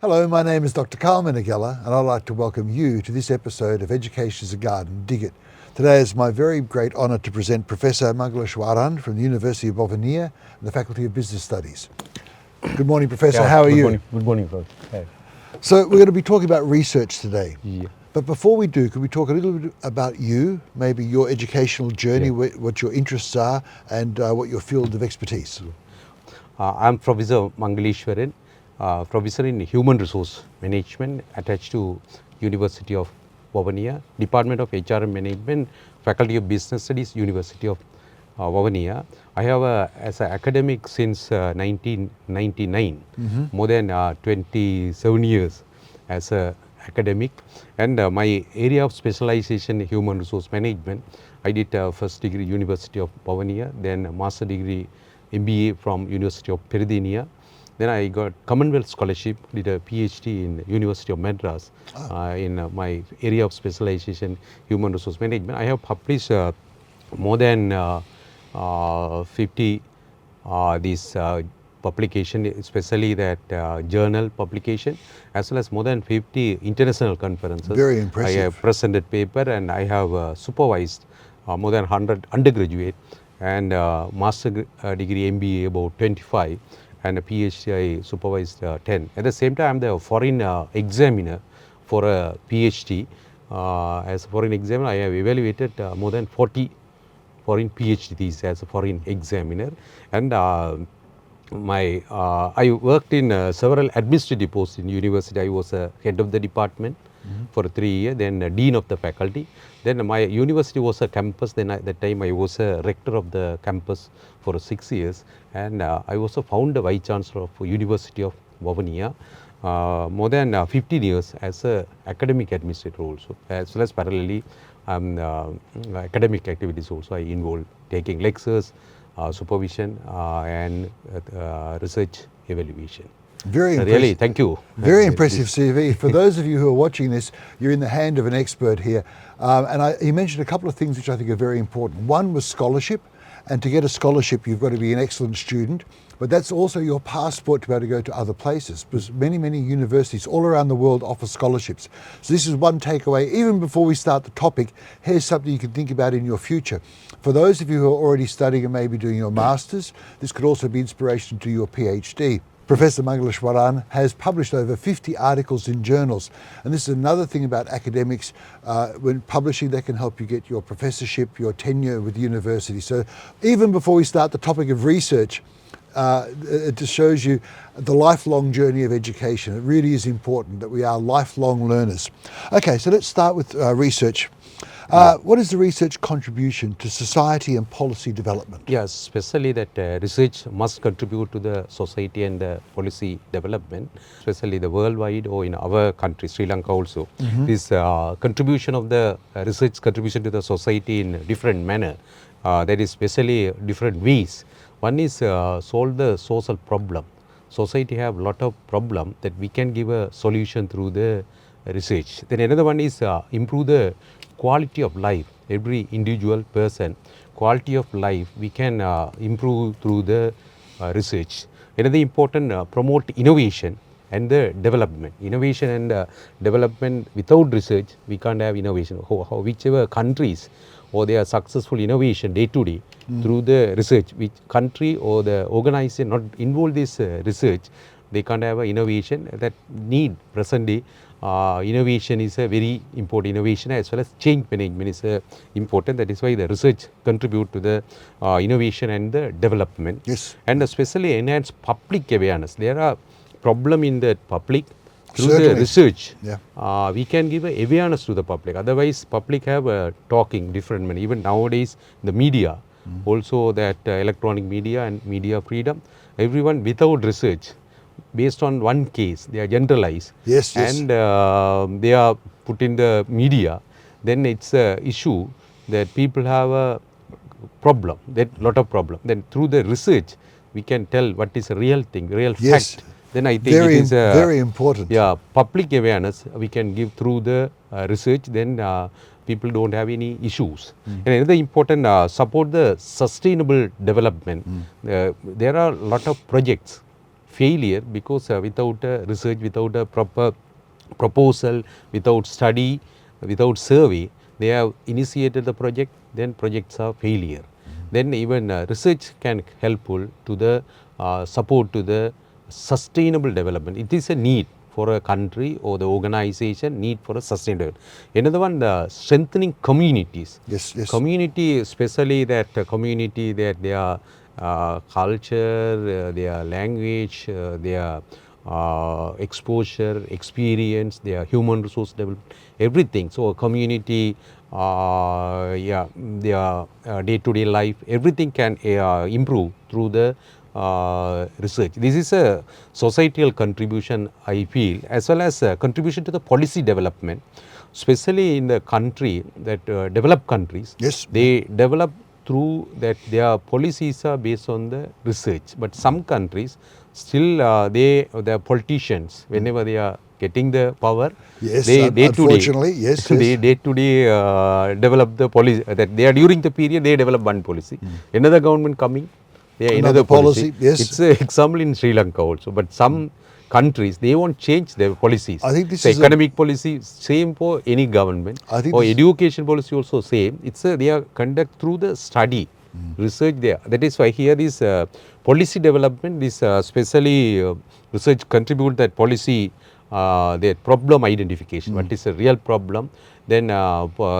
Hello, my name is Dr. Karl Meneghella, and I'd like to welcome you to this episode of Education is a Garden, Dig It. Today it's my very great honour to present Professor Mangaleshwaran from the University of Bovania and the Faculty of Business Studies. Good morning, Professor. How are you? Good morning, Prof. Hi. So we're going to be talking about research today. Yeah. But before we do, could we talk a little bit about you, maybe your educational journey, what your interests are, and what your field of expertise? I'm Professor Mangaleshwaran, Professor in Human Resource Management attached to University of Bovania, Department of HR and Management, Faculty of Business Studies, University of Bovania. I have as an academic since 1999, more than 27 years as a academic, and my area of specialization human resource management. I did first degree University of Bovania, then a master degree MBA from University of Peradeniya. Then I got Commonwealth Scholarship, did a PhD in University of Madras in my area of specialization human resource management. I have published more than 50 these publication, especially that journal publication, as well as more than 50 international conferences. Very impressive. I have presented paper, and I have supervised more than 100 undergraduate and master degree MBA about 25, and a PhD I supervised 10. At the same time, I am the foreign examiner for a PhD. As a foreign examiner, I have evaluated more than 40 foreign PhDs as a foreign examiner, and I worked in several administrative posts in university. I was head of the department for 3 years, then dean of the faculty. Then my university was a campus. Then at that time I was a rector of the campus for 6 years, and I was a founder vice chancellor of University of Bovania. More than 15 years as a academic administrator also, as well as parallelly academic activities also I involved, taking lectures, supervision and research evaluation. Very impressive. Really, thank you. Very impressive CV. For those of you who are watching this, you're in the hand of an expert here. He mentioned a couple of things which I think are very important. One was scholarship, and to get a scholarship you've got to be an excellent student, but that's also your passport to be able to go to other places, because many universities all around the world offer scholarships. So this is one takeaway. Even before we start the topic, here's something you can think about in your future. For those of you who are already studying and maybe doing your masters, this could also be inspiration to your PhD. Professor Mangaleshwaran has published over 50 articles in journals, and this is another thing about academics. When publishing, they can help you get your professorship, your tenure with the university. So even before we start the topic of research, it just shows you the lifelong journey of education. It really is important that we are lifelong learners. Okay, so let's start with research. What is the research contribution to society and policy development? Yes, especially that research must contribute to the society and the policy development, especially the worldwide or in our country, Sri Lanka also. This contribution of the research contribution to the society in different manner, that is especially different ways. One is solve the social problem. Society have lot of problem that we can give a solution through the research. Then another one is improve the quality of life. Every individual person, quality of life we can improve through the research. Another important, promote innovation and the development. Innovation and development, without research we can't have innovation. Whichever countries or they are successful innovation day to day through the research, which country or the organization not involve this research, they can't have a innovation that need present day. Innovation is a very important innovation, as well as change management is important. That is why the research contribute to the innovation and the development. Yes. And especially enhance public awareness. There are problem in the public. Through Certainly. the research, Yeah. we can give a awareness to the public. Otherwise, public have talking different manner. Even nowadays, the media, also that electronic media and media freedom, everyone without research, based on one case, they are generalized. Yes. And they are put in the media. Then it's a issue that people have a problem, that lot of problem. Then through the research, we can tell what is a real thing, real Yes. fact. Then I think it is very important. Yeah, public awareness we can give through the research. Then people don't have any issues. And another important, support the sustainable development. There are a lot of projects failure because without a research, without a proper proposal, without study, without survey, they have initiated the project, then projects are failure. Then even research can helpful to the support to the sustainable development. It is a need for a country or the organization, need for a sustainable. Another one, the strengthening communities. Yes, yes. Community, especially that community that their culture, their language, their exposure, experience, their human resource development, everything. So community, their day-to-day life, everything can improve through the research. This is a societal contribution, I feel, as well as a contribution to the policy development, especially in the country that developed countries. Yes. They develop through that their policies are based on the research. But some countries still the politicians, whenever they are getting the power, Yes, they unfortunately, yes, they yes. day to day develop the policy that they are during the period they develop one policy. Another government coming, they are Another another policy. yes. It's an example in Sri Lanka also. But some countries, they won't change their policies. I think this so is economic policy same for any government. I think or this- education policy also same. It's they are conduct through the study, research there. That is why here is policy development. This especially research contribute that policy, their problem identification. What is a real problem? Then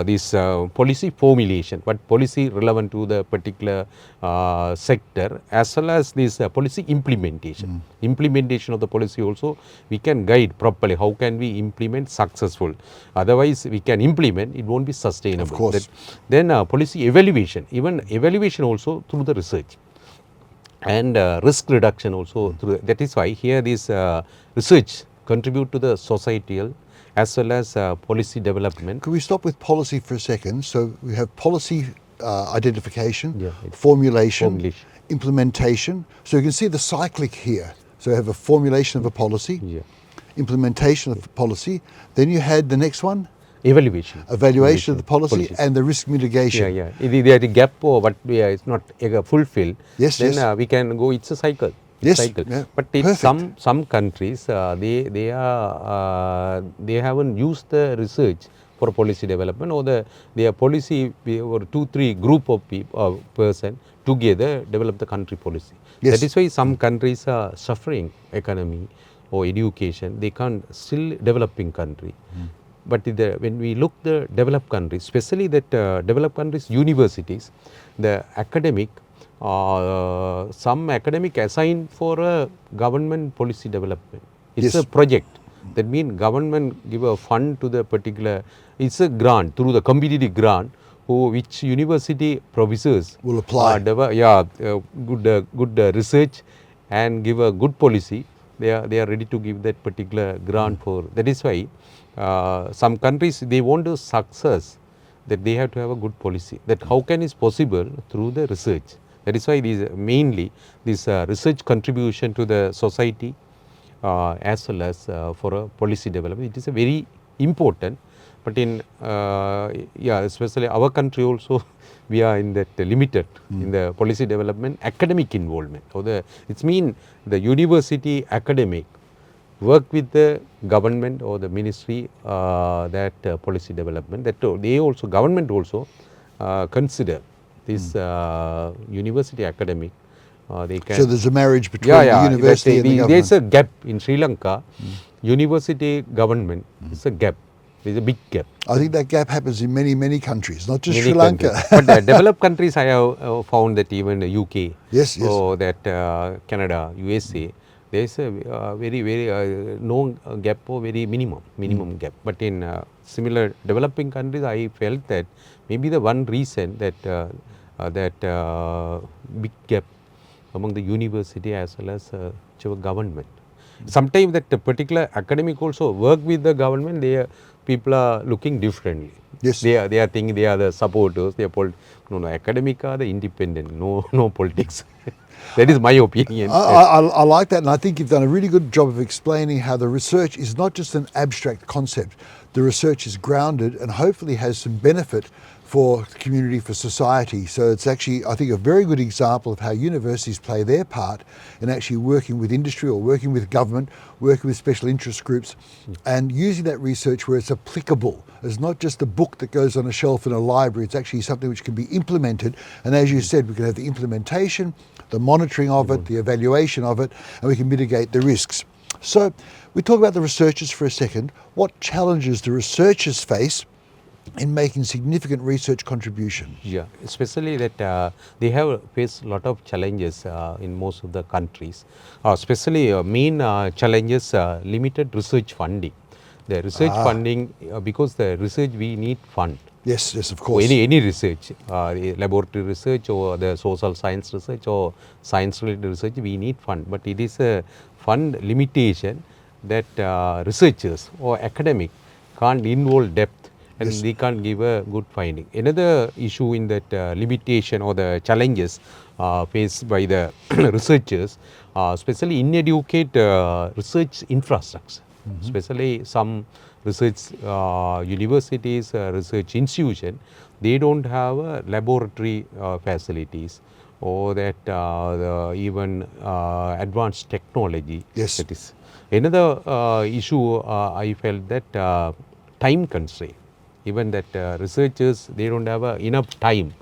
this policy formulation, what policy relevant to the particular sector, as well as this policy implementation. Implementation of the policy also we can guide properly. How can we implement successful? Otherwise we can implement, it won't be sustainable. Of course. Then policy evaluation, even evaluation also through the research. And risk reduction also through. That is why here this research contribute to the societal as well as policy development. Could we stop with policy for a second? So we have policy identification, Yeah, formulation, implementation. So you can see the cyclic here. So you have a formulation of a policy, Yeah. implementation of the policy. Then you had the next one, Evaluation. evaluation of the policy Policies. and the risk mitigation. Yeah. If there is a gap or what we are, it's not fulfilled, Yes, then yes. We can go, it's a cycle. Yes, cycle. yeah, But in perfect. some countries, they haven't used the research for policy development, or their policy or 2-3 group of people person together develop the country policy. Yes. That is why some countries are suffering economy or education. They can't still developing country. But when we look the developed countries, especially that developed countries universities, the academic, some academic assigned for a government policy development. It's Yes. a project. That means government give a fund to the particular, it's a grant through the competitive grant, which university professors Will apply. Good research and give a good policy. They are ready to give that particular grant for. That is why some countries, they want to success, that they have to have a good policy. That how can is possible through the research. That is why these mainly this research contribution to the society as well as for a policy development. It is a very important. But in especially our country also, we are in that limited in the policy development, academic involvement. It's mean the university academic work with the government or the ministry that policy development. That they also government also consider this university academic. They can. So there's a marriage between the university and the government. There's a gap in Sri Lanka. University government is a gap. There's a big gap. I think that gap happens in many, many countries, not just Many Sri Lanka. countries. But developed countries, I have found that even the UK, Yes, yes. or that Canada, USA, there is a very no gap or very minimum gap. But in similar developing countries, I felt that maybe the one reason that big gap among the university as well as government. Sometimes that particular academic also work with the government. People are looking differently. Yes. They are thinking they are the supporters. They are no, academic are the independent. No politics. That is my opinion. I like that, and I think you've done a really good job of explaining how the research is not just an abstract concept. The research is grounded and hopefully has some benefit for the community, for society. So it's actually, I think, a very good example of how universities play their part in actually working with industry or working with government, working with special interest groups, and using that research where it's applicable. It's not just a book that goes on a shelf in a library, it's actually something which can be implemented. And as you said, we can have the implementation, the monitoring of it, the evaluation of it, and we can mitigate the risks. So we talk about the researchers for a second. What challenges do researchers face in making significant research contributions? Yeah, especially that they have faced a lot of challenges in most of the countries. Especially main challenges limited research funding. The research funding, because the research we need fund. Yes, yes, of course. Any research, laboratory research or the social science research or science related research, we need fund. But it is a fund limitation that researchers or academic can't involve depth and they can't give a good finding. Another issue in that limitation or the challenges faced by the researchers, especially inadequate research infrastructure, especially some research universities, research institution, they don't have laboratory facilities or that even advanced technology. Yes. That is another issue. I felt that time constraint. Even that researchers, they don't have enough time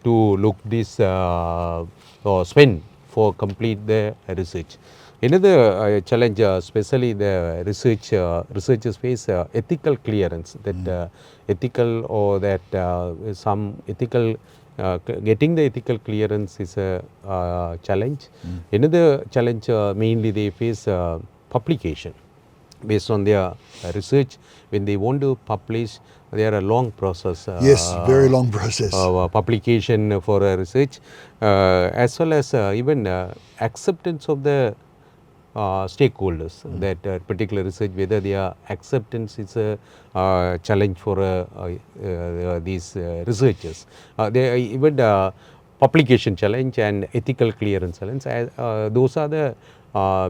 to look this or spend for complete the research. Another challenge, especially the researchers face ethical clearance. That ethical or that some ethical getting the ethical clearance is a challenge. Another challenge, mainly they face publication based on their research. When they want to publish, they are a long process. Yes, very long process. Publication for research, as well as even acceptance of the stakeholders. That particular research, whether their acceptance is a challenge for these researchers. They even publication challenge and ethical clearance challenge. Those are the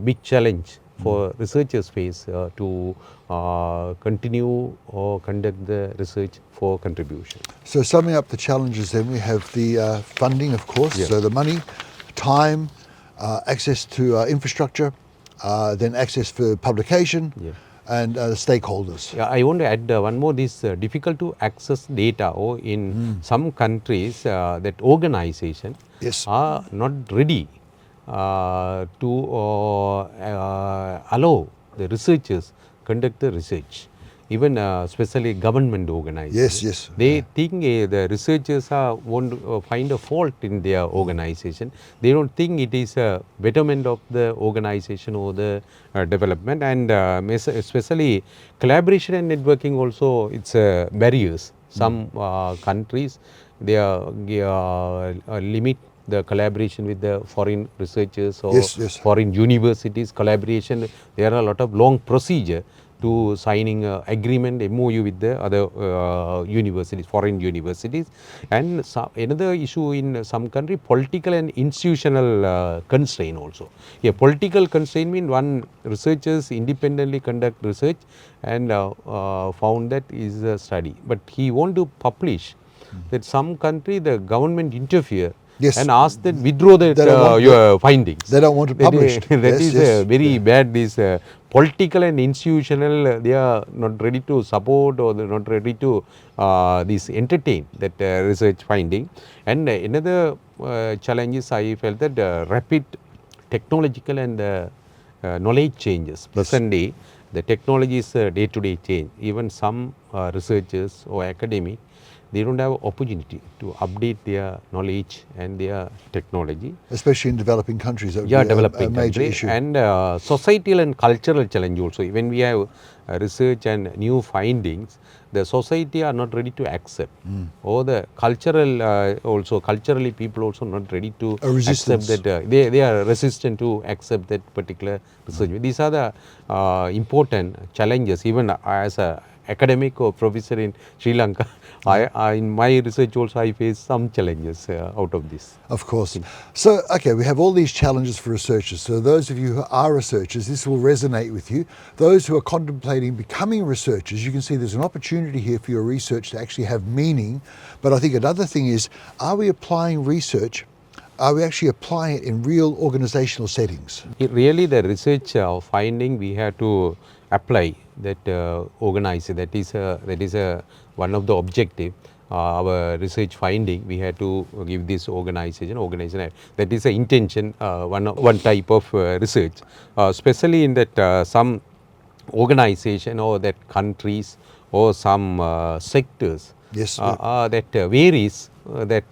big challenge for researchers face to continue or conduct the research for contribution. So summing up the challenges, then we have the funding, of course, so the money, time, access to infrastructure, then access for publication, and stakeholders. Yeah, I want to add one more. This difficult to access data, or in some countries that organization are not ready to allow the researchers conduct the research. Even especially government organizations, they think the researchers won't find a fault in their organization. They don't think it is a betterment of the organization or the development. And especially collaboration and networking also, it's barriers. Some countries, they limit the collaboration with the foreign researchers or foreign universities. Collaboration, there are a lot of long procedure to signing agreement, MOU with the other universities, foreign universities. And another issue in some country, political and institutional constraint also. Yeah, political constraint means one researchers independently conduct research and found that is a study, but he want to publish. That some country, the government interfere and ask that withdraw that your findings. They don't want to publish. That is very bad. This political and institutional, they are not ready to support or they are not ready to this entertain that research finding. And another challenge is, I felt that rapid technological and knowledge changes. Present day, the technology is day-to-day change. Even some researchers or academic, they don't have opportunity to update their knowledge and their technology. Especially in developing countries, that would be developing a major country. issue. And societal and cultural challenge also. When we have research and new findings, the society are not ready to accept. Or the cultural also, culturally people also not ready to accept that. They are resistant to accept that particular research. These are the important challenges. Even as a academic or professor in Sri Lanka, in my research also I face some challenges out of this. Of course. So, okay, we have all these challenges for researchers. So those of you who are researchers, this will resonate with you. Those who are contemplating becoming researchers, you can see there's an opportunity here for your research to actually have meaning. But I think another thing is, are we applying research? Are we actually applying it in real organizational settings? Really, the research finding we have to apply that organize. That is one of the objective. Our research finding we have to give this organization. That is the intention. One type of research, especially in that some organization or that countries or some sectors. Yes. That varies that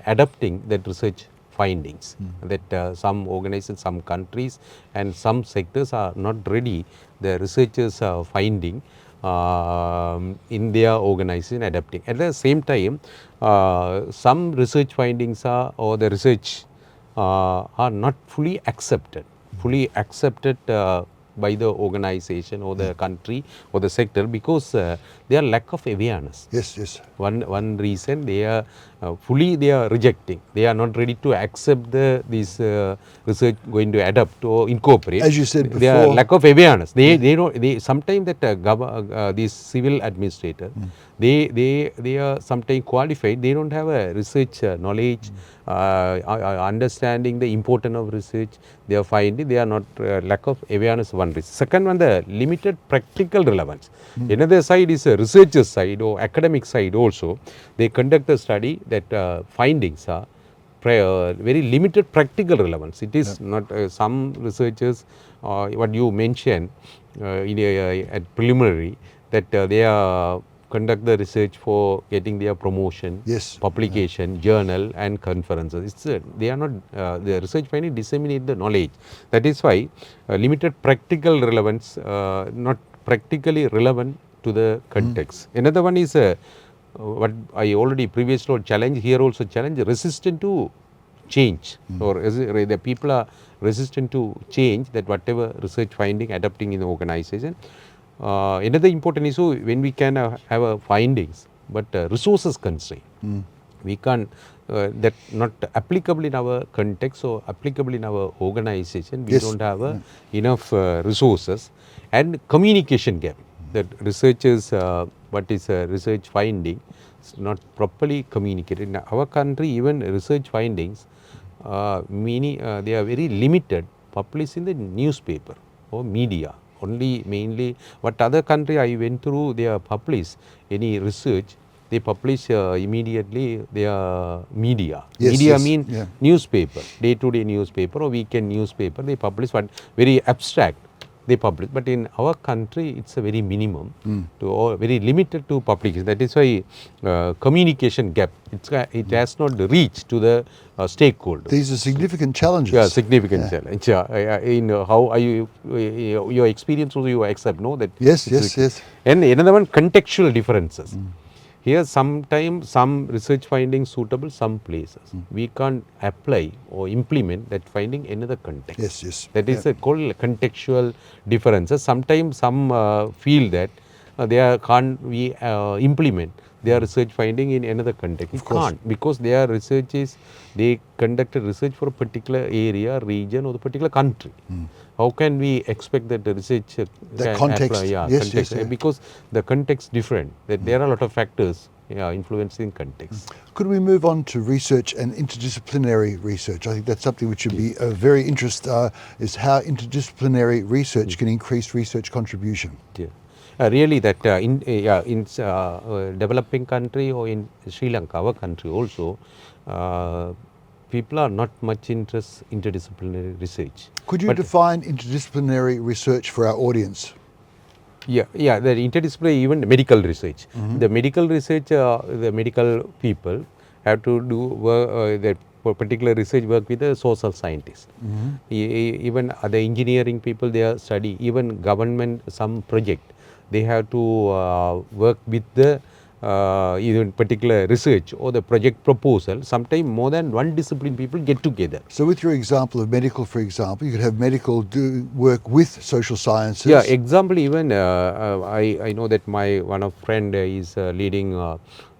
adapting that research findings, that some organizations, some countries and some sectors are not ready, the researchers are finding in their organization adapting. At the same time, some research findings are or the research are not fully accepted by the organization or the country or the sector because there are lack of awareness. Yes. One reason they are fully they are rejecting. They are not ready to accept this research going to adapt or incorporate. As you said before, there are lack of awareness. They don't. They sometimes that these civil administrator they are sometimes qualified. They don't have a research knowledge, understanding the importance of research. They are finding they are not lack of awareness. One reason. Second one, the limited practical relevance. Another side is a researcher side or academic side also. They conduct a study that findings are very limited practical relevance. It is not some researchers what you mentioned at preliminary that they are conduct the research for getting their promotion, publication, journal and conferences. They are not the research finding disseminate the knowledge. That is why limited practical relevance, not practically relevant to the context. Another one is what I already previously challenged, here also challenge, resistant to change, or the people are resistant to change, that whatever research finding adapting in the organization. Another important issue, when we can have findings but resources constraint, we can't that not applicable in our context or applicable in our organization. We don't have enough resources, and communication gap, that researchers what is research finding is not properly communicated. In our country, even research findings they are very limited, published in the newspaper or media only, mainly. What other country I went through, they are published any research, they publish immediately their media. Media mean newspaper, day-to-day newspaper or weekend newspaper, they publish what very abstract they publish. But in our country, it's a very minimum to or very limited to publication. That is why communication gap, it has not reached to the stakeholders. These are significant challenges. Yeah, significant challenge. In how are you, your experience also you accept, no? That Yes. And another one, contextual differences. Here sometimes some research findings suitable some places. We can't apply or implement that finding in another context. Yes. That is called contextual differences. Sometimes some feel that can't we implement their research finding in another context. We can't, because their research is, they conducted research for a particular area, region or the particular country. How can we expect that the research the context, context? Because the context different. That there are a lot of factors influencing context. Could we move on to research and interdisciplinary research? I think that's something which would be of very interest, is how interdisciplinary research can increase research contribution. Really, that in developing country or in Sri Lanka, our country also, people are not much interested in interdisciplinary research. Could you define interdisciplinary research for our audience? The interdisciplinary, even medical research. The medical research, the medical people have to do that particular research work with the social scientists. Even the engineering people, they are study, even government, some project, they have to work with the even particular research or the project proposal, sometimes more than one discipline people get together. So with your example of medical, for example, you could have medical do work with social sciences. Yeah, example even I know that my one of friend is leading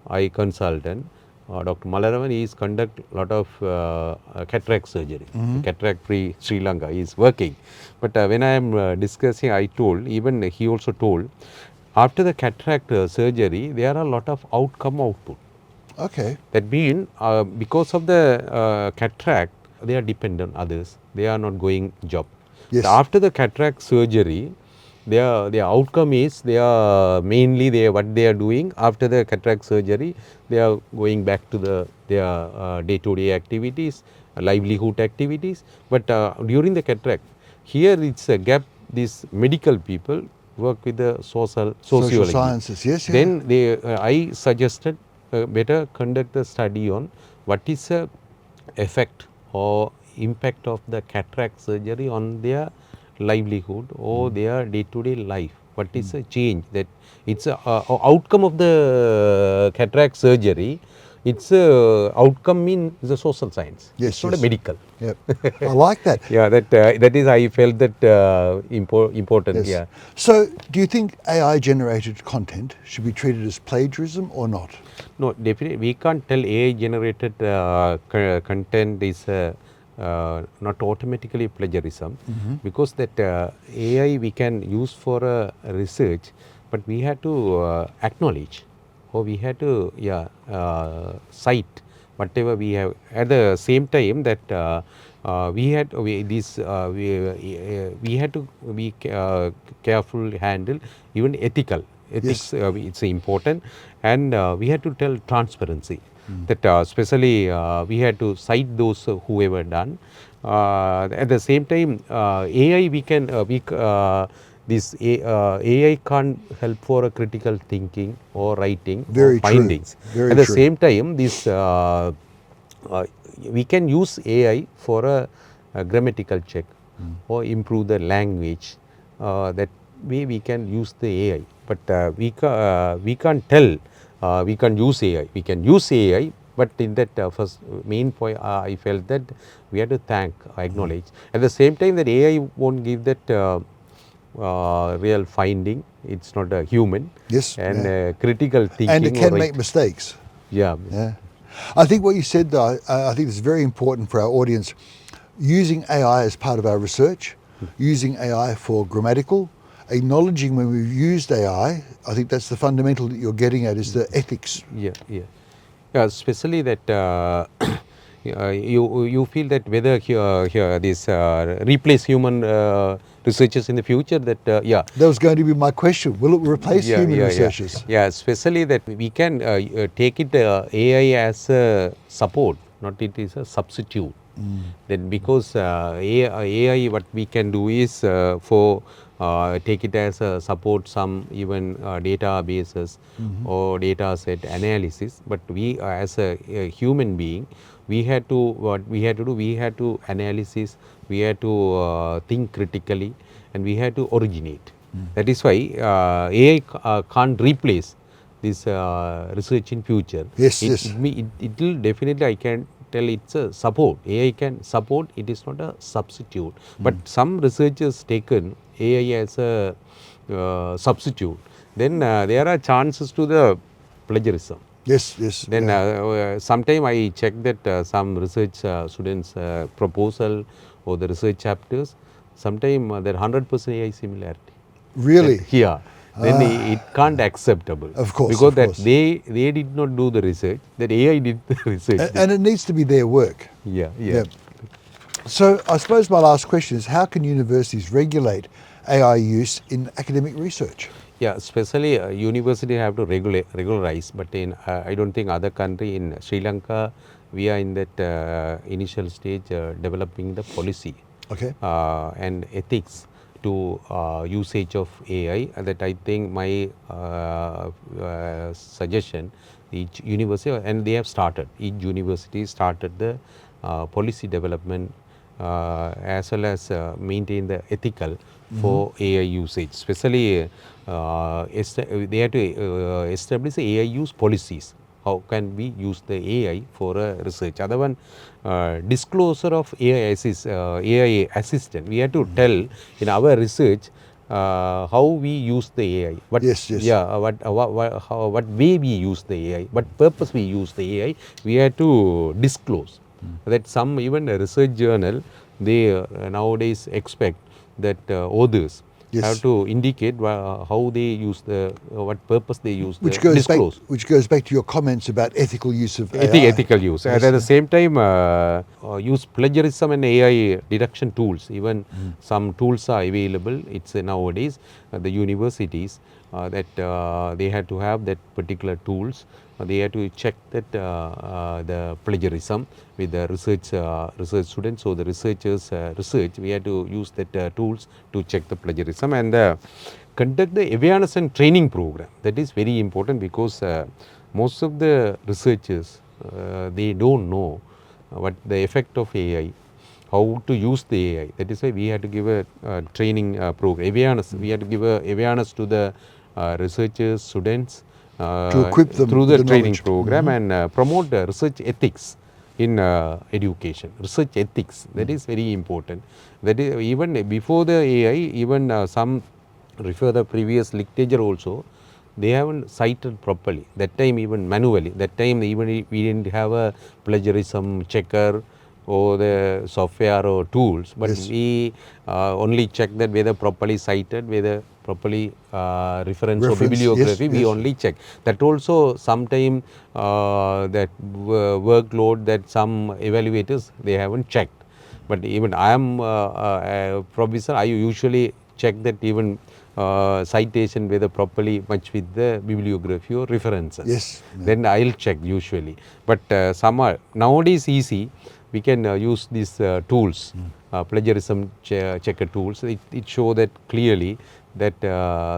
eye consultant, Dr. Malaravan. He is conduct a lot of cataract surgery, cataract free Sri Lanka. He is working, but when I am discussing, I told, even he also told, after the cataract surgery, there are a lot of output. Okay. That means because of the cataract, they are dependent on others. They are not going job. Yes. After the cataract surgery, their outcome is they are mainly what they are doing after the cataract surgery. They are going back to their day-to-day activities, livelihood activities. But during the cataract, here it's a gap. These medical people work with the sociology. Sciences, yes. Yeah. Then I suggested better conduct the study on what is the effect or impact of the cataract surgery on their livelihood or their day-to-day life. What is the change that it's a outcome of the cataract surgery. It's a outcome in the social science. Yes, it's not yes. a medical. Yep. I like that. Yeah, that is I felt that important. Yes. Yeah. So do you think AI generated content should be treated as plagiarism or not? No, definitely we can't tell AI generated content is not automatically plagiarism, because that AI we can use for research, but we have to acknowledge, or we have to cite whatever we have. At the same time that we had to be careful handle even ethical. Ethics it's important, and we had to tell transparency. That especially we had to cite those whoever done. At the same time, AI we can AI can't help for a critical thinking or writing Very or findings. true. Very At the true. same time, this we can use AI for a grammatical check or improve the language. That way we can use the AI, but we can't tell we can't use AI. We can use AI, but in that first main point, I felt that we have to acknowledge. At the same time, that AI won't give that real finding. It's not a human. Yes, And critical thinking. And it can make mistakes. Yeah. Yeah. I think what you said, though, I think it's very important for our audience. Using AI as part of our research, using AI for grammatical, acknowledging when we've used AI, I think that's the fundamental that you're getting at, is the ethics. Yeah, yeah. Yeah, especially that you feel that whether here this replace human researchers in the future, that yeah. That was going to be my question. Will it replace human researchers? Yeah, especially that we can take it AI as a support, not it is a substitute. Then because AI what we can do is for take it as a support some even databases or data set analysis, but we as a human being, we had to what we had to do, we had to analysis, we had to think critically, and we had to originate. That is why AI can't replace this research in future. Yes, It will definitely, I can tell it's a support. AI can support, it is not a substitute. But some researchers taken AI as a substitute, then there are chances to the plagiarism. Yes, yes. Then sometime I check that some research students proposal or the research chapters, sometime there 100% AI similarity. Really? Yeah. Then it can't acceptable. Of course. Because of that course. they did not do the research, that AI did the research. And it needs to be their work. Yeah. So I suppose my last question is, how can universities regulate AI use in academic research? Yeah, especially university have to regularize, but in I don't think other country, in Sri Lanka, we are in that initial stage developing the policy and ethics to usage of AI. That I think my suggestion, each university, and they have started, each university started the policy development as well as maintain the ethical for AI usage. Especially, they have to establish AI use policies. How can we use the AI for research? Other one, disclosure of AI assistant. We have to tell in our research how we use the AI. What, Yes, yes. Yeah, what way we use the AI, what purpose we use the AI. We have to disclose that some even a research journal, they nowadays expect that authors Yes. have to indicate how they use the what purpose they use Which the goes back, disclose. which goes back to your comments about ethical use of AI. Ethical use. Yes, At the same time, use plagiarism and AI deduction tools. Even some tools are available. It's nowadays the universities that they had to have that particular tools. They had to check that the plagiarism with the research students. So the researchers research. We had to use that tools to check the plagiarism and conduct the awareness and training program. That is very important because most of the researchers they don't know what the effect of AI, how to use the AI. That is why we had to give a training program, awareness. We had to give a awareness to the researchers, students To equip them through with the the training knowledge. program and promote research ethics in education. Research ethics, that is very important. That is even before the AI, even some refer the previous literature also, they haven't cited properly. That time even manually. That time even we didn't have a plagiarism checker or the software or tools, but Yes. we only check that whether properly cited, whether properly reference or Reference, bibliography, yes, we yes. only check. That also sometime that workload that some evaluators, they haven't checked. But even I am a professor, I usually check that even citation whether properly match with the bibliography or references. Yes, yeah. Then I'll check usually. But some are nowadays easy. We can use these tools, plagiarism checker tools. It show that clearly that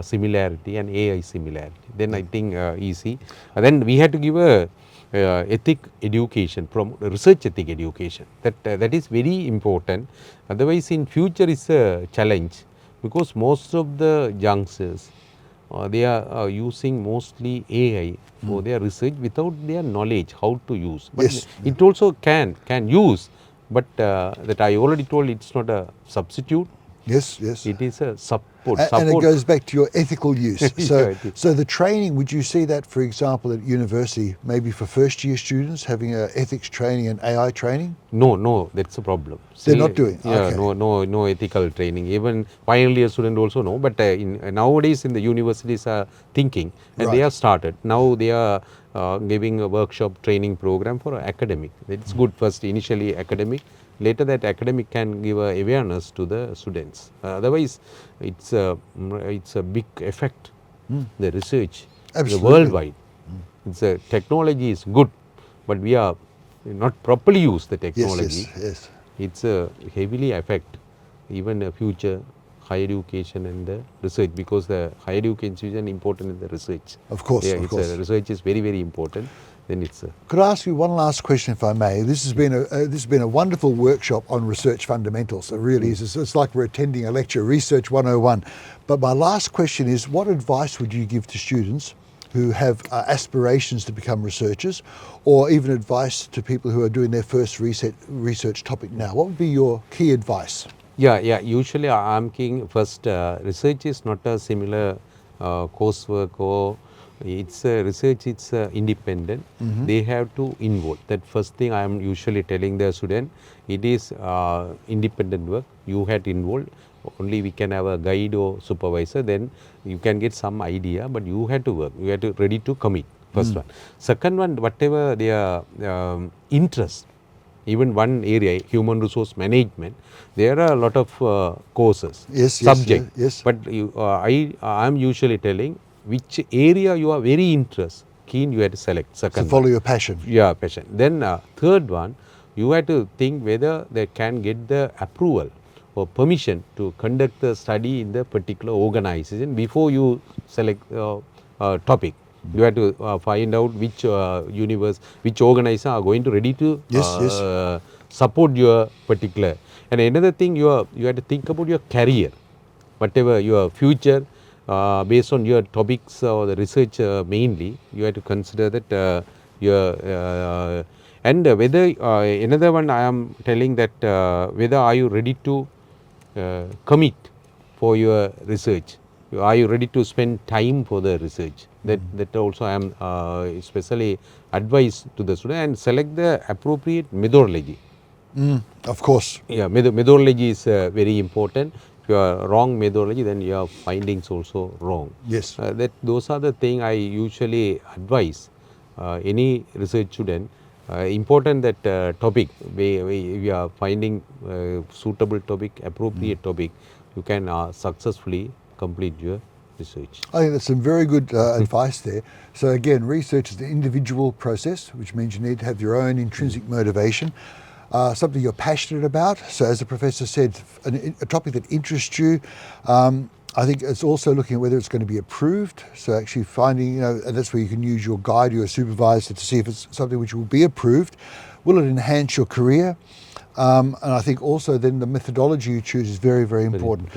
similarity and AI similarity. Then I think easy. Then we had to give a ethic education, from research ethic education. That is very important. Otherwise, in future is a challenge because most of the youngsters they are using mostly AI for their research without their knowledge how to use. But Yes, it also can use, but that I already told, it's not a substitute. Yes, yes. It is a support. And it goes back to your ethical use. So, Yeah, it is. so the training, would you see that, for example, at university, maybe for first year students having a ethics training and AI training? No, that's a problem. They're not doing. Yeah, Okay. no ethical training. Even final year student also no. But nowadays in the universities are thinking, and they Right. have started. Now they are giving a workshop training program for academic. It's good first initially academic. Later that academic can give awareness to the students. Otherwise, it's a big effect. The research, Absolutely. worldwide. It's technology is good, but we are not properly use the Yes, technology. yes, yes. It's heavily affect even future higher education and the research, because the higher education is important in the research. Of course, Yeah, of it's course. research is very, very important. Then it's Could I ask you one last question, if I may? This has been a wonderful workshop on research fundamentals. It really is. It's like we're attending a lecture, Research 101. But my last question is, what advice would you give to students who have aspirations to become researchers, or even advice to people who are doing their first research topic now? What would be your key advice? Yeah. Usually, I'm thinking first, research is not a similar coursework, or it's research. It's independent. They have to involve. That first thing I am usually telling the student. It is independent work. You have to involve. Only we can have a guide or supervisor. Then you can get some idea, but you have to work. You have to ready to commit. First one. Second one, whatever their interest. Even one area, human resource management, there are a lot of courses, subject. Yes. But I am usually telling which area you are very interested, keen, you have to select. Second So follow one. your passion. Yeah, passion. Then third one, you have to think whether they can get the approval or permission to conduct the study in the particular organization before you select topic. You have to find out which which organization are going to ready to support your particular. And another thing, you have to think about your career. whatever your future, based on your topics or the research mainly, you have to consider that your and whether another one I am telling that whether are you ready to commit for your research, are you ready to spend time for the research? That also I am especially advise to the student, and select the appropriate methodology. Of course. Yeah, methodology is very important. If you are wrong methodology, then your findings also wrong. Yes. Those are the thing I usually advise any research student. Important that topic, we are finding suitable topic, appropriate topic, you can successfully complete your research. I think that's some very good advice there. So again, research is an individual process, which means you need to have your own intrinsic motivation, something you're passionate about. So as the professor said, a topic that interests you. I think it's also looking at whether it's going to be approved. So actually finding, and that's where you can use your guide, your supervisor, to see if it's something which will be approved. Will it enhance your career? And I think also then the methodology you choose is very, very important.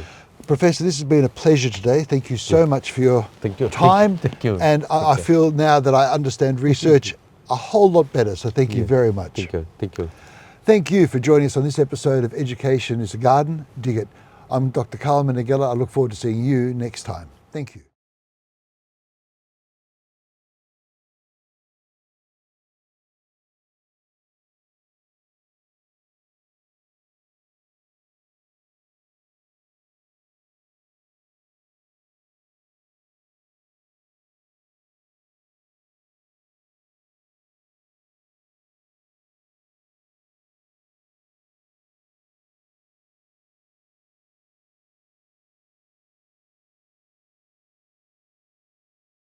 Professor, this has been a pleasure today. Thank you so much for your time. Thank you. And I feel now that I understand research a whole lot better. So thank you very much. Thank you. Thank you. Thank you for joining us on this episode of Education is a Garden. Dig it. I'm Dr. Karl Meneghella. I look forward to seeing you next time. Thank you.